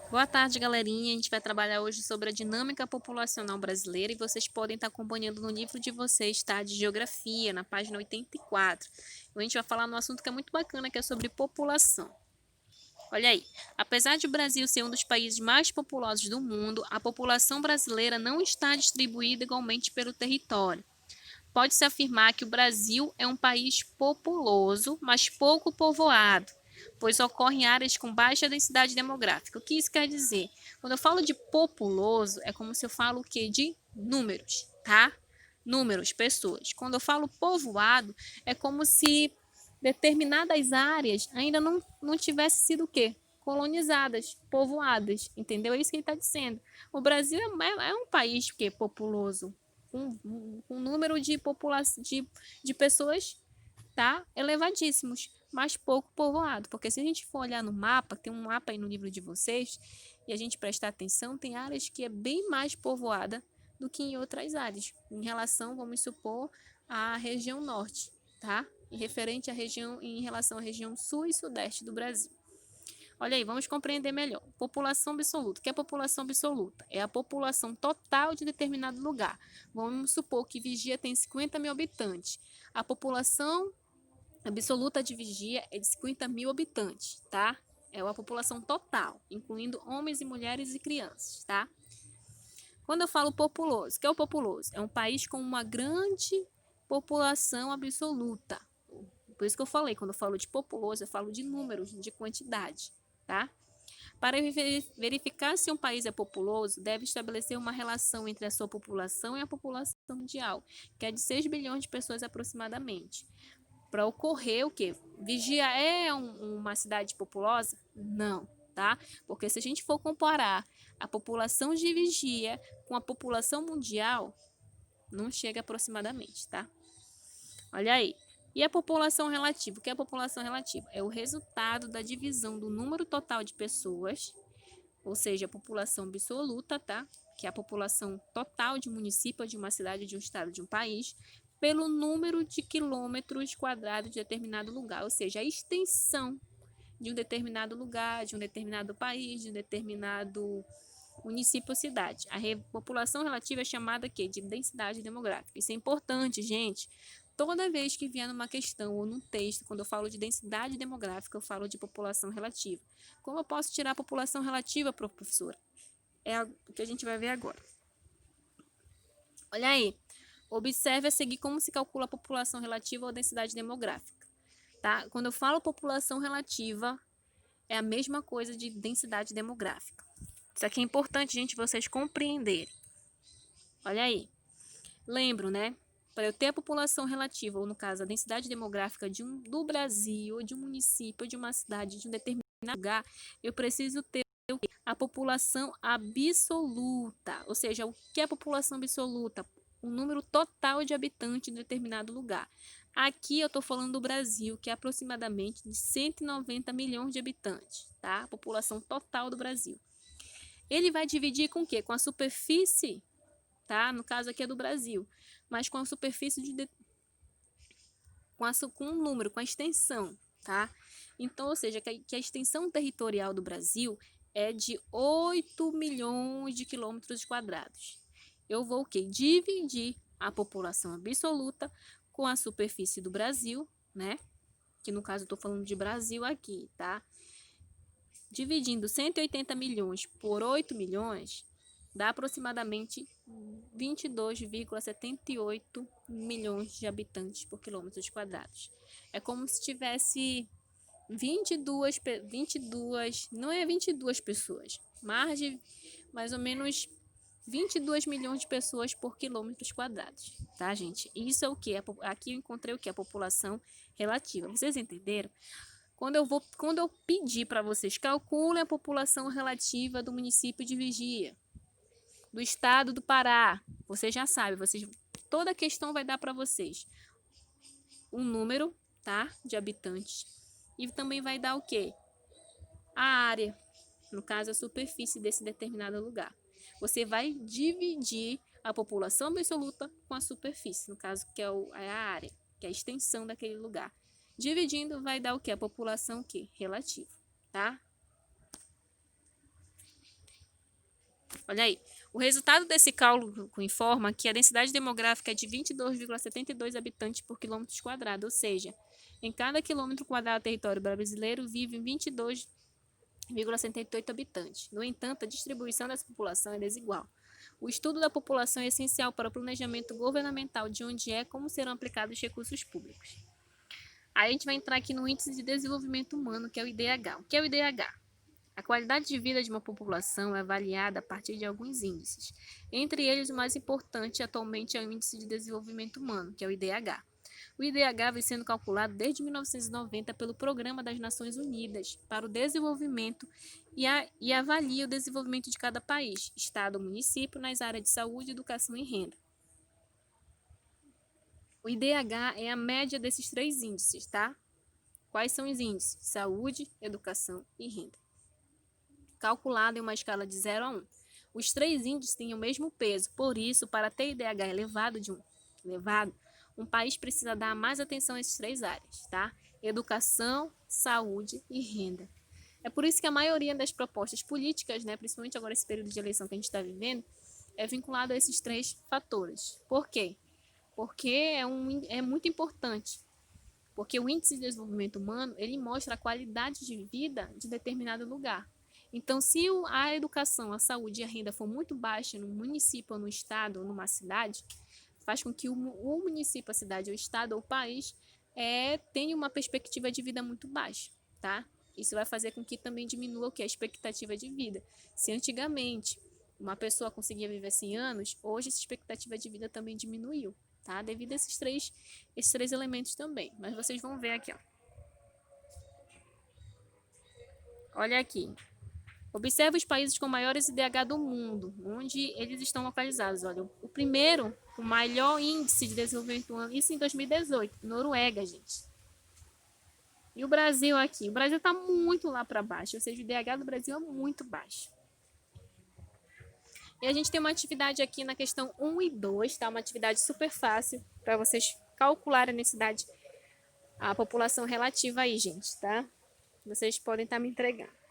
Boa tarde, galerinha. A gente vai trabalhar hoje sobre a dinâmica populacional brasileira e vocês podem estar acompanhando no livro de vocês, tá? De Geografia, na página 84. A gente vai falar num assunto que é muito bacana, que é sobre população. Olha aí, apesar de o Brasil ser um dos países mais populosos do mundo, a população brasileira não está distribuída igualmente pelo território. Pode-se afirmar que o Brasil é um país populoso, mas pouco povoado, pois ocorre em áreas com baixa densidade demográfica. O que isso quer dizer? Quando eu falo de populoso, é como se eu falo o quê? De números, tá? Números, pessoas. Quando eu falo povoado, é como se determinadas áreas ainda não tivessem sido o quê? Colonizadas, povoadas, entendeu? É isso que ele está dizendo. O Brasil é um país que é populoso, com número de população de pessoas, tá, elevadíssimos, mas pouco povoado, porque se a gente for olhar no mapa, tem um mapa aí no livro de vocês, e a gente prestar atenção, tem áreas que é bem mais povoada do que em outras áreas, em relação, vamos supor, à região norte, tá? E referente à região, em relação à região sul e sudeste do Brasil. Olha aí, vamos compreender melhor. População absoluta. O que é população absoluta? É a população total de determinado lugar. Vamos supor que Vigia tem 50 mil habitantes. A população absoluta de Vigia é de 50 mil habitantes, tá? É a população total, incluindo homens e mulheres e crianças, tá? Quando eu falo populoso, o que é o populoso? É um país com uma grande população absoluta. Por isso que eu falei, quando eu falo de populoso, eu falo de números, de quantidade, tá? Para verificar se um país é populoso, deve estabelecer uma relação entre a sua população e a população mundial, que é de 6 bilhões de pessoas aproximadamente. Para ocorrer o quê? Vigia é uma cidade populosa? Não, tá? Porque se a gente for comparar a população de Vigia com a população mundial, não chega aproximadamente, tá? Olha aí. E a população relativa? O que é a população relativa? É o resultado da divisão do número total de pessoas, ou seja, a população absoluta, tá? Que é a população total de um município, de uma cidade, de um estado, de um país, pelo número de quilômetros quadrados de determinado lugar, ou seja, a extensão de um determinado lugar, de um determinado país, de um determinado município ou cidade. A população relativa é chamada aqui de densidade demográfica. Isso é importante, gente. Toda vez que vier numa questão ou num texto, quando eu falo de densidade demográfica, eu falo de população relativa. Como eu posso tirar a população relativa, professora? É o que a gente vai ver agora. Olha aí. Observe a seguir como se calcula a população relativa ou densidade demográfica. Tá? Quando eu falo população relativa, é a mesma coisa de densidade demográfica. Isso aqui é importante, gente, vocês compreenderem. Olha aí. Lembro, né? Para eu ter a população relativa, ou no caso, a densidade demográfica do Brasil, ou de um município, ou de uma cidade, de um determinado lugar, eu preciso ter a população absoluta. Ou seja, o que é a população absoluta? O número total de habitantes de determinado lugar. Aqui eu estou falando do Brasil, que é aproximadamente de 190 milhões de habitantes, tá? A população total do Brasil. Ele vai dividir com o quê? Com a superfície, tá? No caso aqui é do Brasil, mas com a superfície com o número, com a extensão, tá? Então, ou seja, que a extensão territorial do Brasil é de 8 milhões de quilômetros quadrados. Eu vou o quê? Dividir a população absoluta com a superfície do Brasil, né? Que no caso eu estou falando de Brasil aqui, tá? Dividindo 180 milhões por 8 milhões, dá aproximadamente 22,78 milhões de habitantes por quilômetros quadrados. É como se tivesse 22, não é 22 pessoas, mais ou menos 22 milhões de pessoas por quilômetros quadrados, tá, gente? Isso é o que? Aqui eu encontrei o que? A população relativa. Vocês entenderam? Quando eu pedir para vocês, calculem a população relativa do município de Vigia, do estado do Pará. Vocês já sabem, toda a questão vai dar para vocês um número, tá, de habitantes e também vai dar o quê? A área, no caso a superfície desse determinado lugar. Você vai dividir a população absoluta com a superfície, no caso que é a área, que é a extensão daquele lugar. Dividindo vai dar o que? A população que? Relativa, tá? Olha aí, o resultado desse cálculo informa que a densidade demográfica é de 22,72 habitantes por quilômetro quadrado, ou seja, em cada quilômetro quadrado do território brasileiro vivem 22,78 habitantes. No entanto, a distribuição dessa população é desigual. O estudo da população é essencial para o planejamento governamental de onde e como serão aplicados os recursos públicos. Aí a gente vai entrar aqui no Índice de Desenvolvimento Humano, que é o IDH. O que é o IDH? A qualidade de vida de uma população é avaliada a partir de alguns índices. Entre eles, o mais importante atualmente é o Índice de Desenvolvimento Humano, que é o IDH. O IDH vem sendo calculado desde 1990 pelo Programa das Nações Unidas para o Desenvolvimento e avalia o desenvolvimento de cada país, estado ou município nas áreas de saúde, educação e renda. O IDH é a média desses três índices, tá? Quais são os índices? Saúde, educação e renda. Calculado em uma escala de 0 a 1. Os três índices têm o mesmo peso, por isso, para ter IDH elevado, um país precisa dar mais atenção a essas três áreas, tá? Educação, saúde e renda. É por isso que a maioria das propostas políticas, né, principalmente agora esse período de eleição que a gente está vivendo, é vinculado a esses três fatores. Por quê? Porque é muito importante. Porque o Índice de Desenvolvimento Humano, ele mostra a qualidade de vida de determinado lugar. Então, se a educação, a saúde e a renda for muito baixa no município, ou no estado, ou numa cidade, faz com que o município, a cidade, o estado ou o país tenha uma perspectiva de vida muito baixa, tá? Isso vai fazer com que também diminua a expectativa de vida. Se antigamente uma pessoa conseguia viver 100 anos, hoje essa expectativa de vida também diminuiu, tá? Devido a esses três elementos também. Mas vocês vão ver aqui, ó. Olha aqui. Observe os países com maiores IDH do mundo, onde eles estão localizados. Olha, o primeiro, o maior índice de desenvolvimento humano, isso em 2018, Noruega, gente. E o Brasil aqui? O Brasil está muito lá para baixo, ou seja, o IDH do Brasil é muito baixo. E a gente tem uma atividade aqui na questão 1 e 2, tá? Uma atividade super fácil para vocês calcularem a necessidade, a população relativa aí, gente, tá? Vocês podem estar me entregando.